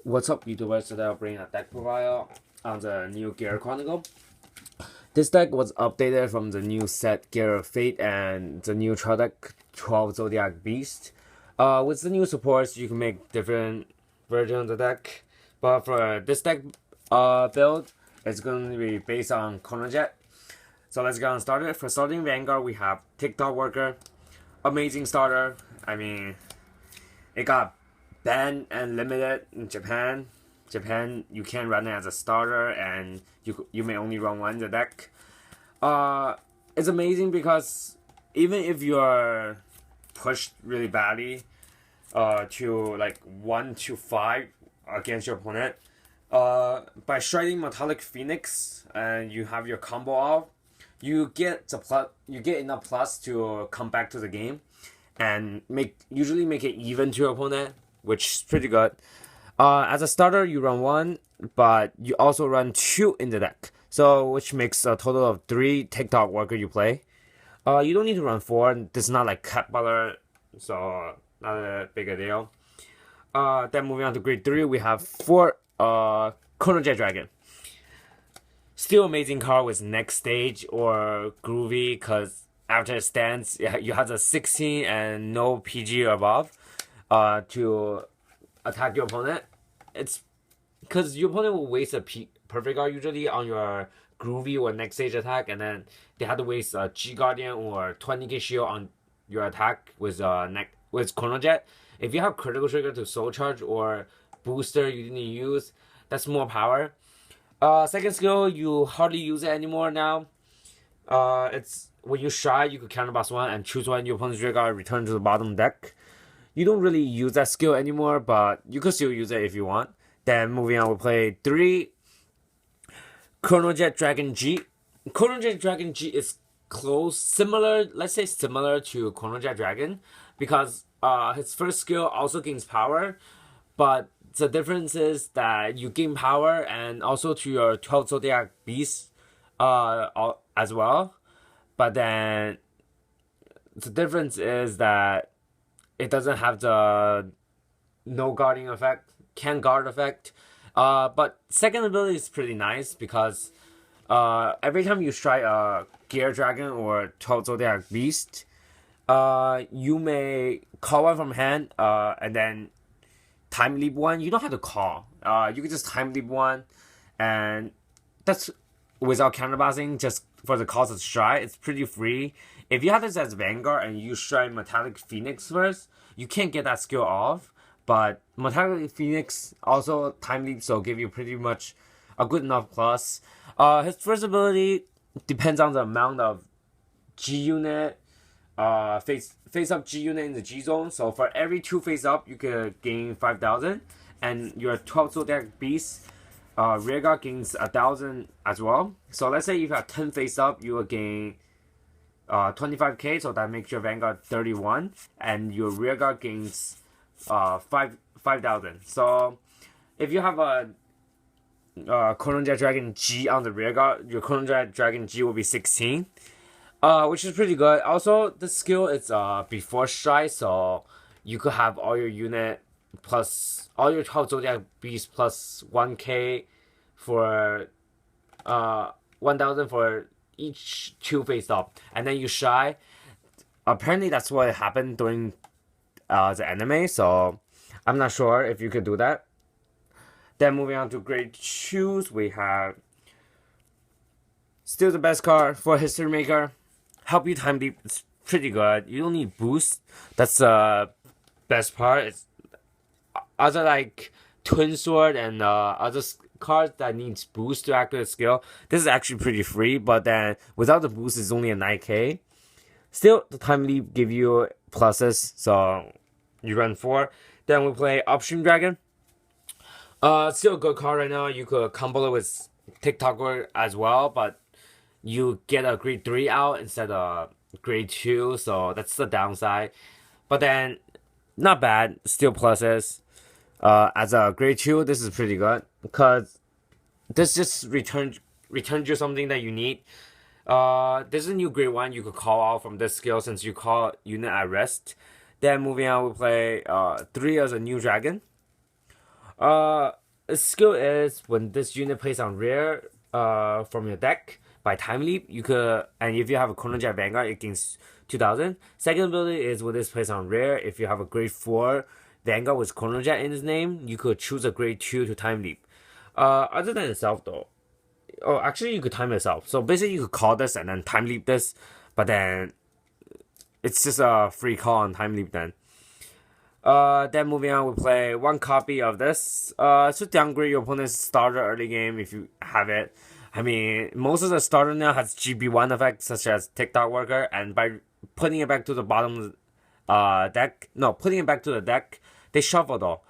What's up, YouTubers? Today I'll bring a deck profile on the new Gear Chronicle. This deck was updated from the new set Gear of Fate and the new trial deck 12 Zodiac Beast. With the new supports, you can make different versions of the deck. But for this deck build, it's going to be based on Chronojet. So let's get on started. For starting Vanguard, we have TikTok Worker. Amazing starter. I mean, it got banned and limited in Japan. You can run it as a starter, and you may only run one in the deck. It's amazing because even if you're pushed really badly to like 1 to 5 against your opponent, by striking Metallic Phoenix and you have your combo off, you get enough plus to come back to the game and usually make it even to your opponent, which is pretty good. As a starter, you run 1, but you also run 2 in the deck, so which makes a total of 3 TikTok Worker you play. You don't need to run 4. This is not like Cat Butler, so not a big a deal. Then moving on to grade 3, we have 4 Chronojet Dragon. Still amazing card with Next Stage or Groovy, because after it stands, you have a 16 and no PG or above to attack your opponent. It's because your opponent will waste a perfect guard usually on your Groovy or Next Stage attack, and then they have to waste a G Guardian or 20k shield on your attack with Chronojet. If you have critical trigger to soul charge or booster you didn't use, that's more power. Second skill, you hardly use it anymore now. It's when you shy, you could counterboss 1 and choose one your opponent's rear guard, return to the bottom deck. You don't really use that skill anymore, but you could still use it if you want. Then moving on, we'll play 3 Chronojet Dragon G. Chronojet Dragon G is similar to Chronojet Dragon, because his first skill also gains power, but the difference is that you gain power and also to your 12 Zodiac Beast as well. But then the difference is that it doesn't have the no guarding effect, can guard effect. But second ability is pretty nice because every time you strike a Gear Dragon or 12 Zodiac Beast, you may call one from hand and then time leap 1. You don't have to call. You can just time leap 1, and that's without counterbossing, just for the cost of strike. It's pretty free. If you have this as Vanguard and you strike Metallic Phoenix first, you can't get that skill off. But Metallic Phoenix also time leap, so give you pretty much a good enough plus. His first ability depends on the amount of G unit, face up G unit in the G zone. So for every 2 face up, you could gain 5,000, and your 12 Zodiac Beast rear guard gains 1,000 as well. So let's say if you have 10 face up, you will gain 25k, so that makes your Vanguard 31, and your rear guard gains 5,000. So if you have a Chronojet Dragon G on the rear guard, your Chronojet Dragon G will be 16, which is pretty good. Also, the skill is before strike, so you could have all your unit plus all your 12 Zodiac Beast plus 1k for 1,000 for each 2 face up, and then you shy. Apparently that's what happened during the anime, so I'm not sure if you could do that. Then moving on to grade 2, we have still the best card for History Maker. Help you time leap. It's pretty good. You don't need boost. That's the best part. It's other like Twin Sword and other cards that needs boost to activate skill. This is actually pretty free, but then without the boost, it's only a 9k. Still, the time leap give you pluses, so you run 4. Then we play Upstream Dragon. Still a good card right now. You could combo it with TikToker as well, but you get a grade 3 out instead of grade 2, so that's the downside. But then, not bad. Still pluses. As a grade 2, this is pretty good because this just returns you something that you need. There's a new grade 1 you could call out from this skill since you call unit at rest. Then moving on, we play 3 as a new dragon. Its skill is when this unit plays on rare from your deck by time leap, you could, and if you have a Chronojet Vanguard, it gains 2000. Second ability is when this plays on rare, if you have a grade 4 Vanguard with Chronojet in his name, you could choose a grade 2 to time leap. Other than itself though, oh, actually you could time yourself. So basically you could call this and then time leap this, but then it's just a free call on time leap then. Then moving on, we play one copy of this. To downgrade your opponent's starter early game if you have it. I mean, most of the starter now has GB1 effects such as TikTok Worker, and by putting it back to the bottom deck, no, putting it back to the deck, they shuffle though.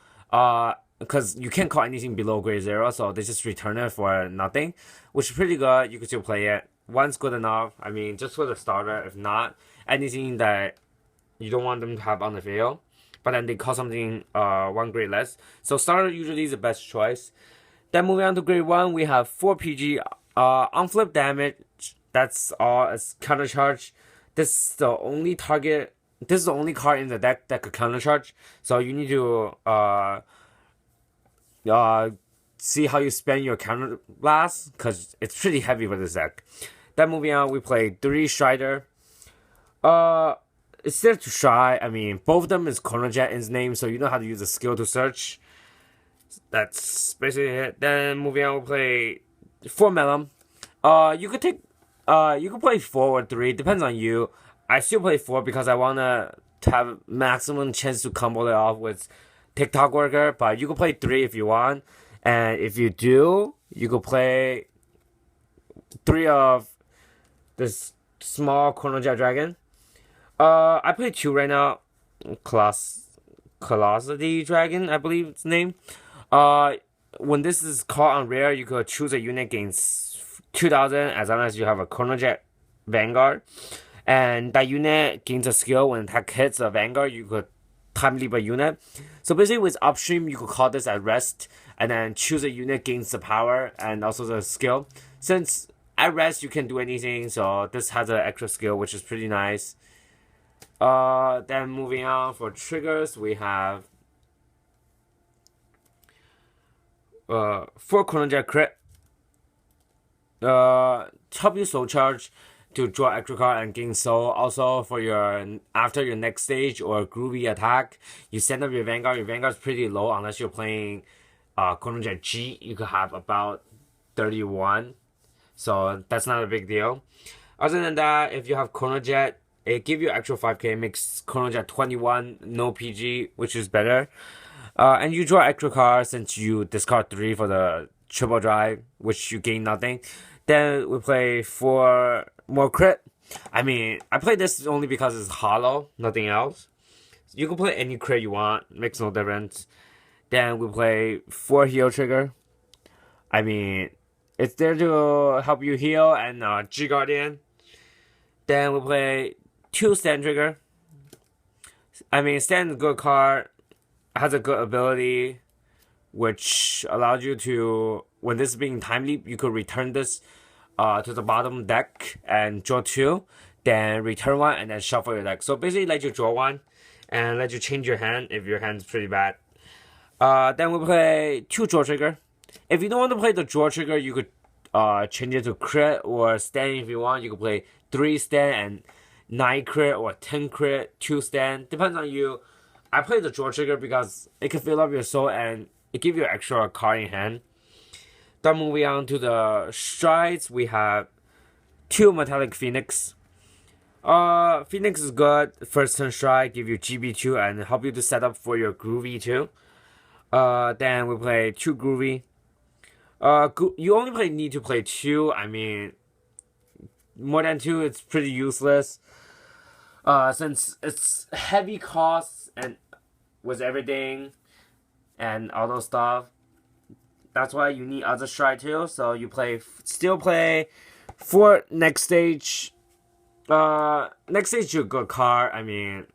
Because you can't call anything below grade 0, so they just return it for nothing, which is pretty good. You can still play it. One's good enough. I mean, just for the starter. If not, anything that you don't want them to have on the field, but then they call something one grade less. So starter usually is the best choice. Then moving on to grade 1, we have 4 PG. On flip damage, that's all as counter charge. This is the only target. This is the only card in the deck that could counter charge. So you need to see how you spend your counter blast, because it's pretty heavy for this deck. Then moving on, we play 3 Strider. It's there to try. I mean, both of them is Chronojet in his name, so you know how to use the skill to search. That's basically it. Then moving on, we play 4 Melon. You could take, you could play 4 or 3, depends on you. I still play 4 because I wanna have maximum chance to combo it off with TikTok Worker, but you can play 3 if you want. And if you do, you could play 3 of this small Chronojet Dragon. I play 2 right now. Colossity Dragon, I believe its name. When this is caught on rare, you could choose a unit gains 2000 as long as you have a Chronojet Vanguard. And that unit gains a skill when attack hits a Vanguard, you could time leap a unit. So basically with upstream, you could call this at rest and then choose a unit gains the power and also the skill. Since at rest you can do anything, so this has an extra skill, which is pretty nice. Then moving on for triggers, we have 4 Chronojet crit. Help you soul charge to draw extra card and gain soul. Also for your after your next stage or groovy attack, you send up your Vanguard. Your Vanguard's pretty low unless you're playing Chronojet G. You could have about 31, so that's not a big deal. Other than that, if you have Chronojet, it gives you extra 5k, makes Chronojet 21 no PG, which is better. And you draw extra cards since you discard 3 for the triple drive, which you gain nothing. Then we play 4 more crit. I mean, I play this only because it's hollow, nothing else. You can play any crit you want, makes no difference. Then we play 4 heal trigger. I mean, it's there to help you heal and G Guardian. Then we play 2 stand trigger. I mean, stand is a good card, has a good ability, which allows you to, when this is being time leap, you could return this to the bottom deck and draw 2, then return 1 and then shuffle your deck. So basically let you draw 1 and let you change your hand if your hand's pretty bad. Then we play 2 draw trigger. If you don't want to play the draw trigger, you could change it to crit or stand if you want. You could play 3 stand and 9 crit or 10 crit, 2 stand. Depends on you. I play the draw trigger because it can fill up your soul and it gives you an extra card in hand. Then moving on to the strides, we have 2 Metallic Phoenix. Phoenix is good. First turn stride, give you GB2 and help you to set up for your Groovy too. Then we play 2 Groovy. You only need to play 2. I mean, more than 2, it's pretty useless. Since it's heavy costs and with everything and all those stuff. That's why you need other stride too. So you still play 4 next stage. Next stage is a good card. I mean,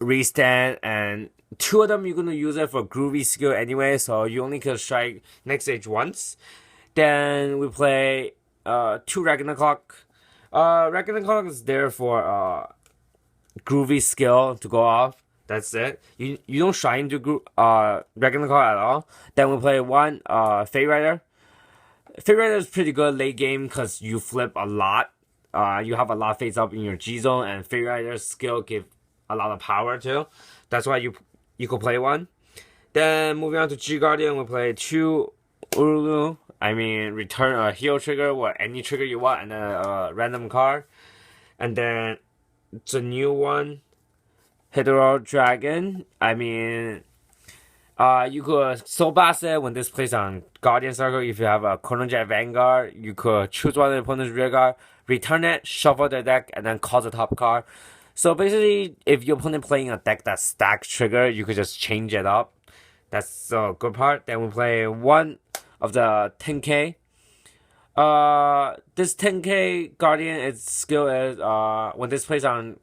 restand, and 2 of them you're gonna use it for groovy skill anyway. So you only can strike next stage once. Then we play 2 Ragnarok. Ragnarok is there for groovy skill to go off. That's it. You don't shy into regular card at all. Then we play one Fate Rider. Fate Rider is pretty good late game because you flip a lot. You have a lot of fates up in your G zone, and Fate Rider's skill give a lot of power too. That's why you could play one. Then moving on to G Guardian, we play two Urulu. I mean, return a heal trigger or any trigger you want, and a random card. And then the new one, Hydro Dragon. I mean, you could Soul Blast it when this plays on Guardian Circle. If you have a Chronojet Vanguard, you could choose one of the opponent's rear guard, return it, shuffle the deck, and then call the top card. So basically, if your opponent playing a deck that stacks trigger, you could just change it up. That's the good part. Then we play one of the 10k. This 10k Guardian, its skill is when this plays on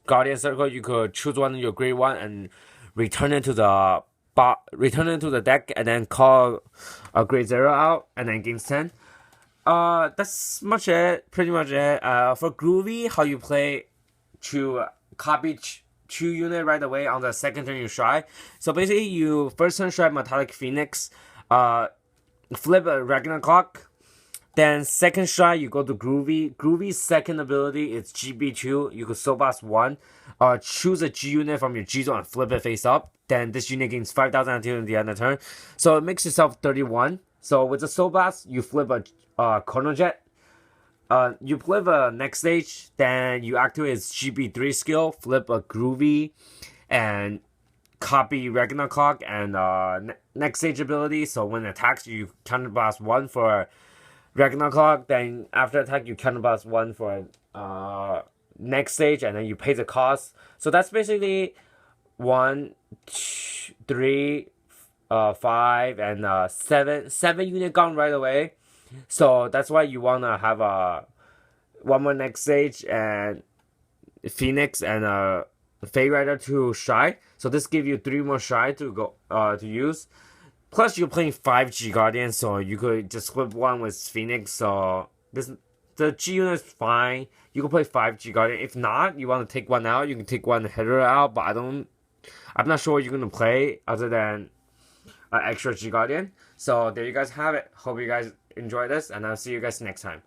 Guardian Circle, you could choose one of your grade one and return it to the deck, and then call a grade 0 out, and then gains 10. That's pretty much it. For Groovy, how you play to copy 2 unit right away on the second turn you try. So basically, you first turn try Metallic Phoenix, flip a Ragnar Clock. Then second shot, you go to Groovy. Groovy's second ability is GB2. You could Soul Blast 1. Choose a G unit from your G zone and flip it face up. Then this unit gains 5,000 until the end of the turn. So it makes yourself 31. So with the Soul Blast, you flip a Chronojet. You flip a next stage. Then you activate its GB3 skill. Flip a Groovy. And copy Ragnar Clock and next stage ability. So when it attacks, you counterblast 1 for Ragnar Clock. Then after attack, you counterblast 1 for next stage, and then you pay the cost. So that's basically 1, 2, 3, 5, and 7 unit gone right away. So that's why you wanna have one more next stage and Phoenix and Fate Rider to shy. So this gives you 3 more shy to go to use. Plus, you're playing 5 G Guardians, so you could just flip one with Phoenix. So the G unit is fine. You can play 5 G Guardian. If not, you want to take one out, you can take one header out. But I'm not sure what you're gonna play other than an extra G Guardian. So there you guys have it. Hope you guys enjoy this, and I'll see you guys next time.